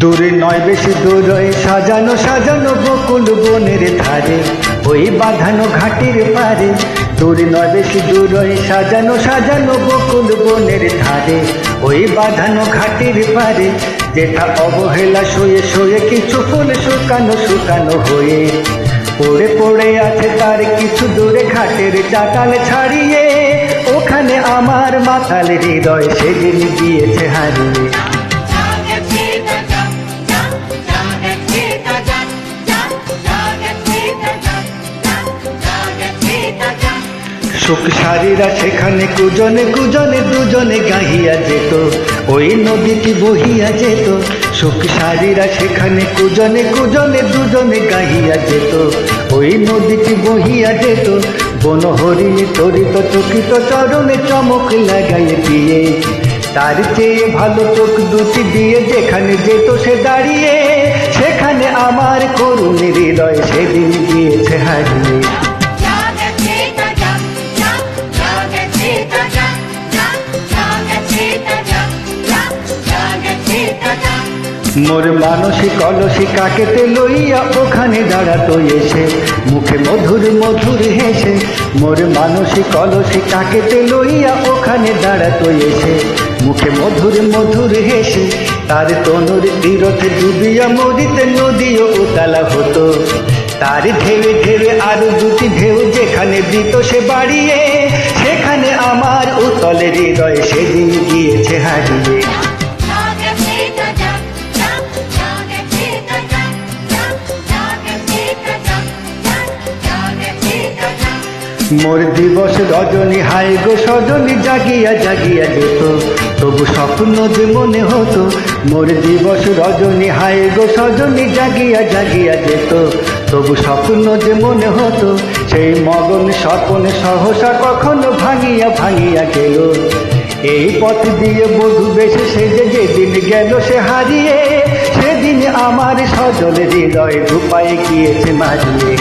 দূরে নয় বেশি দূরে সাজানো সাজানো বকুল বনের ধারে, ওই বাঁধানো ঘাটের পারে। দূরে নয় বেশি দূরে সাজানো সাজানো বকুল বনের ধারে, ওই বাঁধানো ঘাটের পারে। যেটা অবহেলা শুয়ে শুয়ে কিছু ফুল শুকানো শুকানো হয়ে পড়ে পড়ে আছে তার কিছু দূরে ঘাটের চাতাল ছাড়িয়ে। ওখানে আমার মাতাল হৃদয় সেদিন গিয়েছে হারিয়ে। সুখ সারীরা সেখানে কুজনে কুজনে দুজনে গাহিয়া যেত, ওই নদীটি বহিয়া যেত। সুখ সারীরা সেখানে কুজনে কুজনে দুজনে গাহিয়া যেত, ওই নদীটি বহিয়া যেত। বন হরিণী তরিত চকিত চরণে চমক লাগাইয়ে দিয়ে, তার চেয়ে ভালো চোখ দুটি দিয়ে যেখানে যেত সে দাঁড়িয়ে। সেখানে আমার করুণ হৃদয় সেদিন গিয়েছে হারিয়ে। মোর মানসিক অলসী কাকেতে লইয়া ওখানে দাঁড়াতো এসে, মুখে মধুর মধুর হেসে। মোর মানসিক অলসী কাকেতে লইয়া ওখানে দাঁড়াতো এসে, মুখে মধুর মধুর হেসে। তার তনুর তীরথে ডুবিয়া মরিতে নদীও উতালা হতো, তার ঢেউে ঢেউে আরো দুটি ঢেউ যেখানে দিত সে বাড়িয়ে। সেখানে আমার উতলের হৃদয় সেদিন গিয়েছে হারিয়ে। মোর দিবস রজনী হায় গো সজনী জাগিয়া জাগিয়া যেত, তবু স্বপ্ন যে মনে হতো। মোর দিবস রজনী হায় গো সজনী জাগিয়া জাগিয়া যেত, তবু স্বপ্ন যে মনে হতো। সেই মগন স্বপন সহসা কখনো ভাঙিয়া ভাঙিয়া গেল, এই পথ দিয়ে বধূ বেশে সেজে যেদিন গেল সে হারিয়ে। সেদিন আমার সজল হৃদয় রূপায় গিয়েছে মারিয়ে।